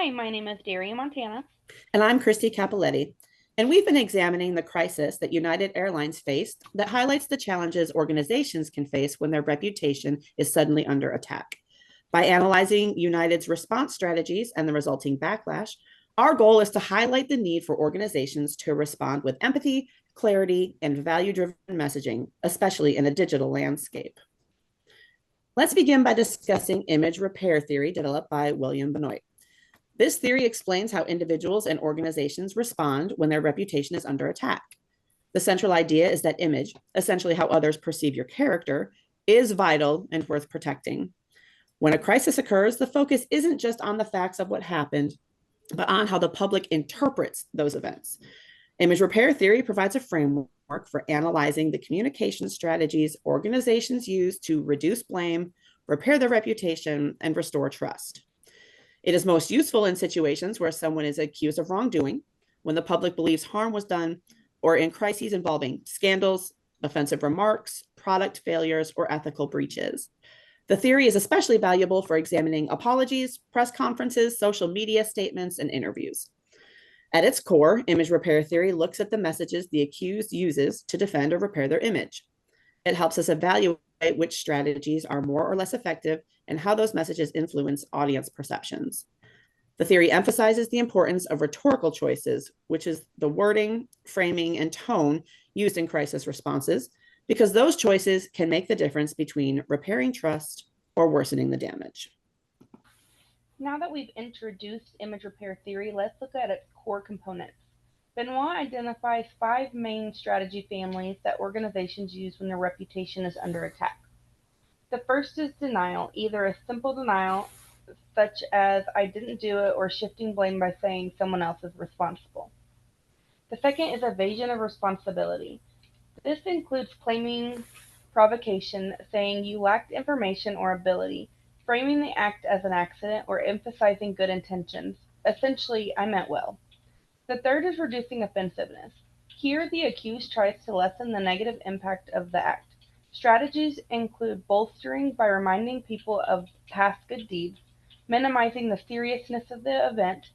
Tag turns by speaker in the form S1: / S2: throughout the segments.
S1: Hi, my name is Daryen, Montana.
S2: And I'm Kristie Cappelletti. And we've been examining the crisis that United Airlines faced that highlights the challenges organizations can face when their reputation is suddenly under attack. By analyzing United's response strategies and the resulting backlash, our goal is to highlight the need for organizations to respond with empathy, clarity, and value driven messaging, especially in a digital landscape. Let's begin by discussing image repair theory developed by William Benoit. This theory explains how individuals and organizations respond when their reputation is under attack. The central idea is that image, essentially how others perceive your character, is vital and worth protecting. When a crisis occurs, the focus isn't just on the facts of what happened, but on how the public interprets those events. Image repair theory provides a framework for analyzing the communication strategies organizations use to reduce blame, repair their reputation, and restore trust. It is most useful in situations where someone is accused of wrongdoing, when the public believes harm was done, or in crises involving scandals, offensive remarks, product failures, or ethical breaches. The theory is especially valuable for examining apologies, press conferences, social media statements, and interviews. At its core, image repair theory looks at the messages the accused uses to defend or repair their image. It helps us evaluate which strategies are more or less effective and how those messages influence audience perceptions. The theory emphasizes the importance of rhetorical choices, which is the wording, framing, and tone used in crisis responses, because those choices can make the difference between repairing trust or worsening the damage.
S1: Now that we've introduced image repair theory, let's look at its core components. Benoit identifies five main strategy families that organizations use when their reputation is under attack. The first is denial, either a simple denial, such as I didn't do it, or shifting blame by saying someone else is responsible. The second is evasion of responsibility. This includes claiming provocation, saying you lacked information or ability, framing the act as an accident, or emphasizing good intentions. Essentially, I meant well. The third is reducing offensiveness. Here, the accused tries to lessen the negative impact of the act. Strategies include bolstering by reminding people of past good deeds, minimizing the seriousness of the event,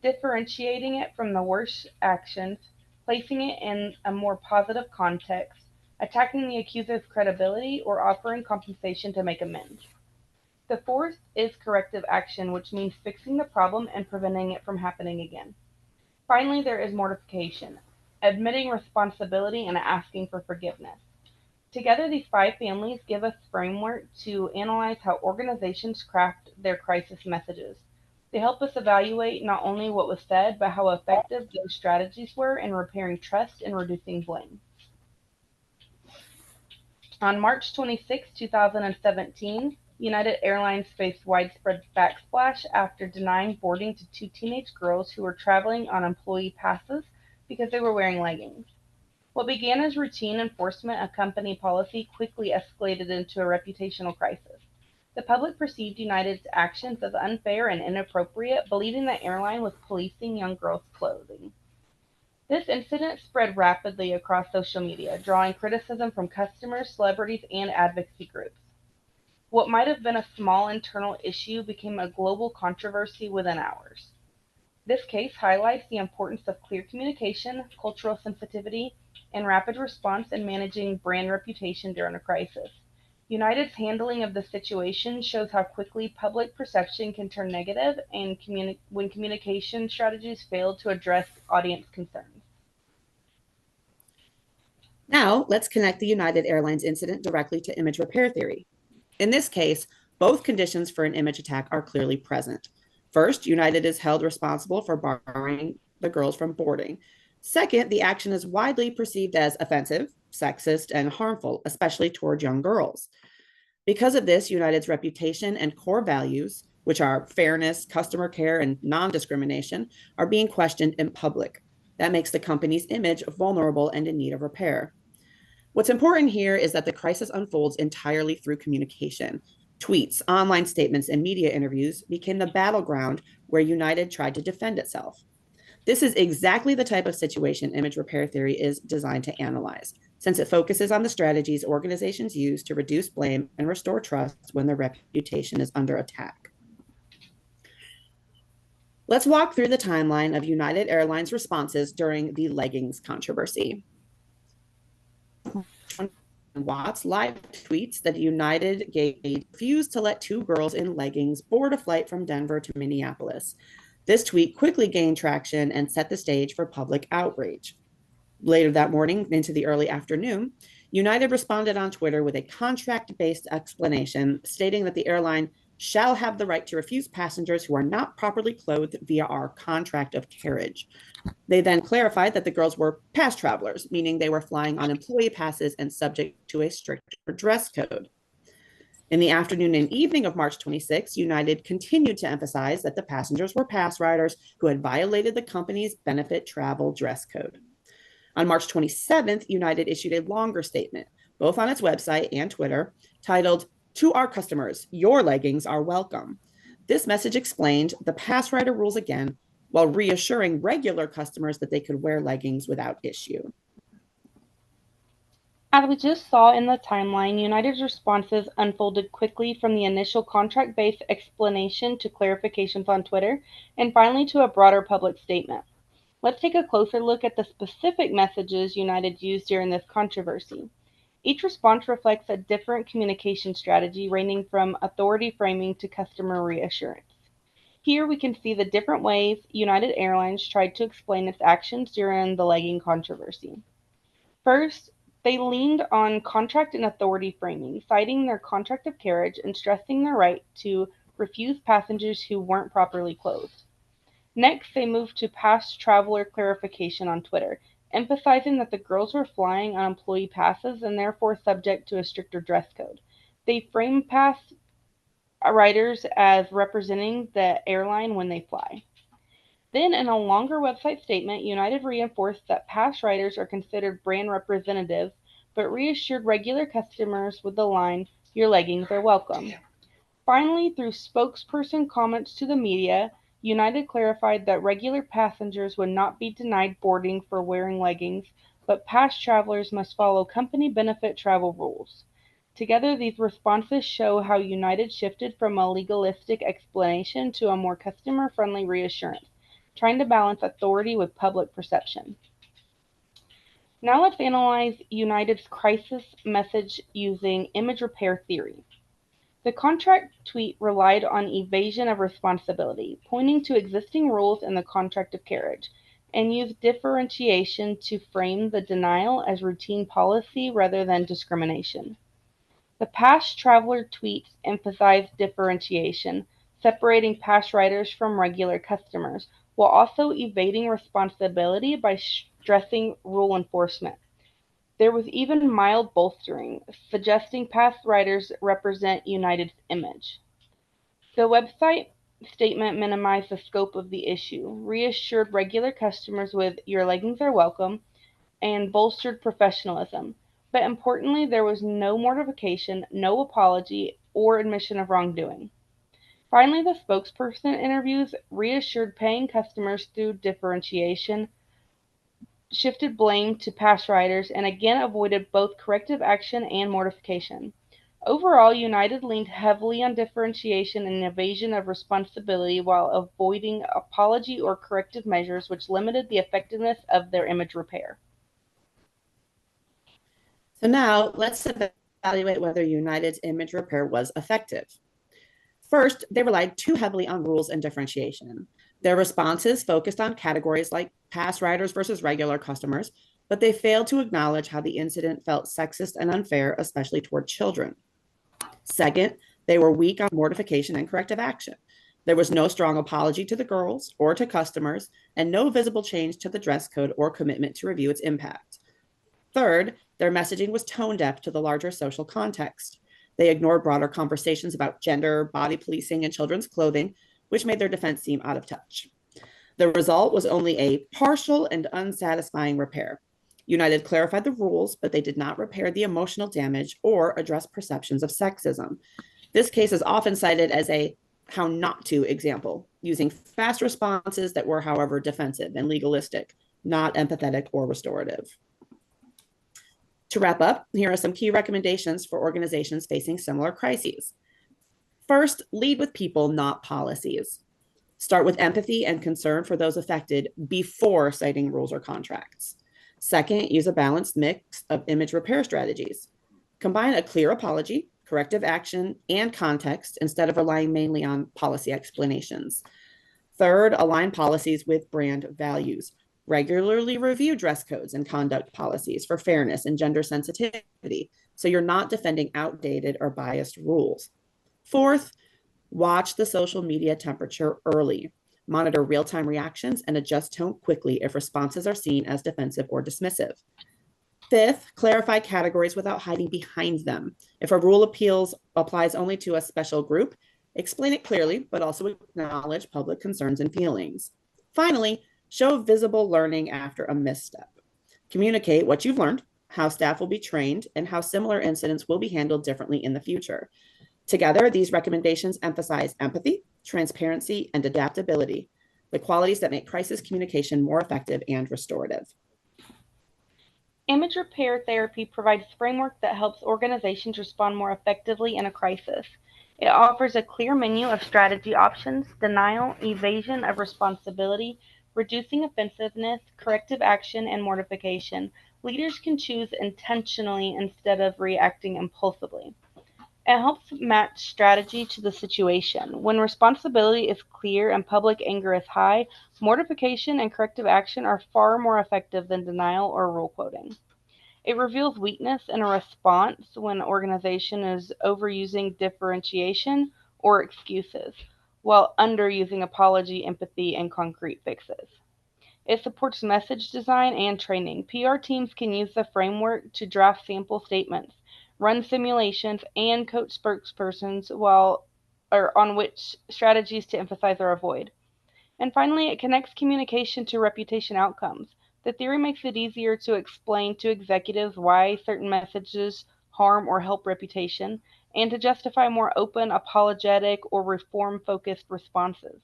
S1: differentiating it from the worst actions, placing it in a more positive context, attacking the accuser's credibility, or offering compensation to make amends. The fourth is corrective action, which means fixing the problem and preventing it from happening again. Finally, there is mortification, admitting responsibility and asking for forgiveness. Together, these five families give us framework to analyze how organizations craft their crisis messages. They help us evaluate not only what was said, but how effective those strategies were in repairing trust and reducing blame. On March 26, 2017, United Airlines faced widespread backlash after denying boarding to two teenage girls who were traveling on employee passes because they were wearing leggings. What began as routine enforcement of company policy quickly escalated into a reputational crisis. The public perceived United's actions as unfair and inappropriate, believing the airline was policing young girls' clothing. This incident spread rapidly across social media, drawing criticism from customers, celebrities, and advocacy groups. What might have been a small internal issue became a global controversy within hours. This case highlights the importance of clear communication, cultural sensitivity, and rapid response in managing brand reputation during a crisis. United's handling of the situation shows how quickly public perception can turn negative and when communication strategies fail to address audience concerns.
S2: Now, let's connect the United Airlines incident directly to image repair theory. In this case, both conditions for an image attack are clearly present. First, United is held responsible for barring the girls from boarding. Second, the action is widely perceived as offensive, sexist, and harmful, especially toward young girls. Because of this, United's reputation and core values, which are fairness, customer care, and non discrimination, are being questioned in public. That makes the company's image vulnerable and in need of repair. What's important here is that the crisis unfolds entirely through communication. Tweets, online statements, and media interviews became the battleground where United tried to defend itself. This is exactly the type of situation image repair theory is designed to analyze, since it focuses on the strategies organizations use to reduce blame and restore trust when their reputation is under attack. Let's walk through the timeline of United Airlines responses during the leggings controversy. Watts live tweets that United refused to let two girls in leggings board a flight from Denver to Minneapolis. This tweet quickly gained traction and set the stage for public outrage. Later that morning into the early afternoon, United responded on Twitter with a contract based explanation stating that the airline shall have the right to refuse passengers who are not properly clothed via our contract of carriage. They then clarified that the girls were pass travelers, meaning they were flying on employee passes and subject to a strict dress code. In the afternoon and evening of March 26, United continued to emphasize that the passengers were pass riders who had violated the company's benefit travel dress code. On March 27th, United issued a longer statement, both on its website and Twitter, titled, "To our customers, your leggings are welcome." This message explained the pass rider rules again, while reassuring regular customers that they could wear leggings without issue.
S1: As we just saw in the timeline, United's responses unfolded quickly from the initial contract-based explanation to clarifications on Twitter, and finally to a broader public statement. Let's take a closer look at the specific messages United used during this controversy. Each response reflects a different communication strategy ranging from authority framing to customer reassurance. Here we can see the different ways United Airlines tried to explain its actions during the legging controversy. First, they leaned on contract and authority framing, citing their contract of carriage and stressing their right to refuse passengers who weren't properly clothed. Next, they moved to past traveler clarification on Twitter, emphasizing that the girls were flying on employee passes and therefore subject to a stricter dress code. They framed pass riders as representing the airline when they fly. Then, in a longer website statement, United reinforced that pass riders are considered brand representatives, but reassured regular customers with the line, "Your leggings are welcome." Finally, through spokesperson comments to the media, United clarified that regular passengers would not be denied boarding for wearing leggings, but past travelers must follow company benefit travel rules. Together, these responses show how United shifted from a legalistic explanation to a more customer friendly reassurance, trying to balance authority with public perception. Now let's analyze United's crisis message using image repair theory. The contract tweet relied on evasion of responsibility, pointing to existing rules in the contract of carriage, and used differentiation to frame the denial as routine policy rather than discrimination. The past traveler tweet emphasized differentiation, separating past riders from regular customers, while also evading responsibility by stressing rule enforcement. There was even mild bolstering, suggesting past riders represent United's image. The website statement minimized the scope of the issue, reassured regular customers with "Your leggings are welcome," and bolstered professionalism. But importantly, there was no mortification, no apology, or admission of wrongdoing. Finally, the spokesperson interviews reassured paying customers through differentiation, shifted blame to past riders, and again avoided both corrective action and mortification. Overall, United leaned heavily on differentiation and evasion of responsibility while avoiding apology or corrective measures, which limited the effectiveness of their image repair.
S2: So now let's evaluate whether United's image repair was effective. First, they relied too heavily on rules and differentiation. Their responses focused on categories like pass riders versus regular customers, but they failed to acknowledge how the incident felt sexist and unfair, especially toward children. Second, they were weak on mortification and corrective action. There was no strong apology to the girls or to customers, and no visible change to the dress code or commitment to review its impact. Third, their messaging was tone deaf to the larger social context. They ignored broader conversations about gender, body policing, and children's clothing, which made their defense seem out of touch. The result was only a partial and unsatisfying repair. United clarified the rules, but they did not repair the emotional damage or address perceptions of sexism. This case is often cited as a how not to example, using fast responses that were, however, defensive and legalistic, not empathetic or restorative. To wrap up, here are some key recommendations for organizations facing similar crises. First, lead with people, not policies. Start with empathy and concern for those affected before citing rules or contracts. Second, use a balanced mix of image repair strategies. Combine a clear apology, corrective action, and context instead of relying mainly on policy explanations. Third, align policies with brand values. Regularly review dress codes and conduct policies for fairness and gender sensitivity, so you're not defending outdated or biased rules. Fourth, watch the social media temperature early. Monitor real-time reactions and adjust tone quickly if responses are seen as defensive or dismissive. Fifth, clarify categories without hiding behind them. If a rule applies only to a special group, explain it clearly, but also acknowledge public concerns and feelings. Finally, show visible learning after a misstep. Communicate what you've learned, how staff will be trained, and how similar incidents will be handled differently in the future. Together, these recommendations emphasize empathy, transparency, and adaptability, the qualities that make crisis communication more effective and restorative.
S1: Image repair therapy provides a framework that helps organizations respond more effectively in a crisis. It offers a clear menu of strategy options: denial, evasion of responsibility, reducing offensiveness, corrective action, and mortification. Leaders can choose intentionally instead of reacting impulsively. It helps match strategy to the situation. When responsibility is clear and public anger is high, mortification and corrective action are far more effective than denial or rule quoting. It reveals weakness in a response when an organization is overusing differentiation or excuses, while underusing apology, empathy, and concrete fixes. It supports message design and training. PR teams can use the framework to draft sample statements, run simulations, and coach spokespersons on which strategies to emphasize or avoid. And finally, it connects communication to reputation outcomes. The theory makes it easier to explain to executives why certain messages harm or help reputation, and to justify more open, apologetic, or reform focused responses.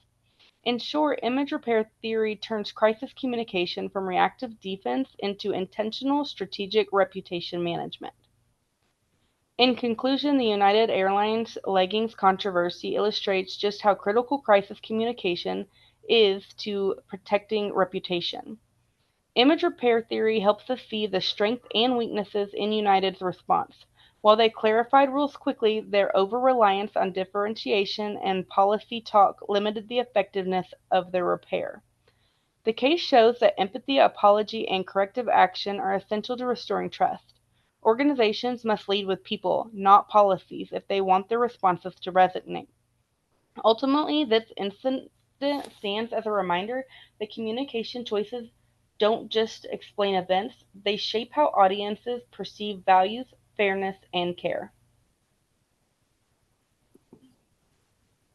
S1: In short, image repair theory turns crisis communication from reactive defense into intentional strategic reputation management. In conclusion, the United Airlines leggings controversy illustrates just how critical crisis communication is to protecting reputation. Image repair theory helps us see the strengths and weaknesses in United's response. While they clarified rules quickly, their over-reliance on differentiation and policy talk limited the effectiveness of their repair. The case shows that empathy, apology, and corrective action are essential to restoring trust. Organizations must lead with people, not policies, if they want their responses to resonate. Ultimately, this incident stands as a reminder that communication choices don't just explain events, they shape how audiences perceive values, fairness, and care.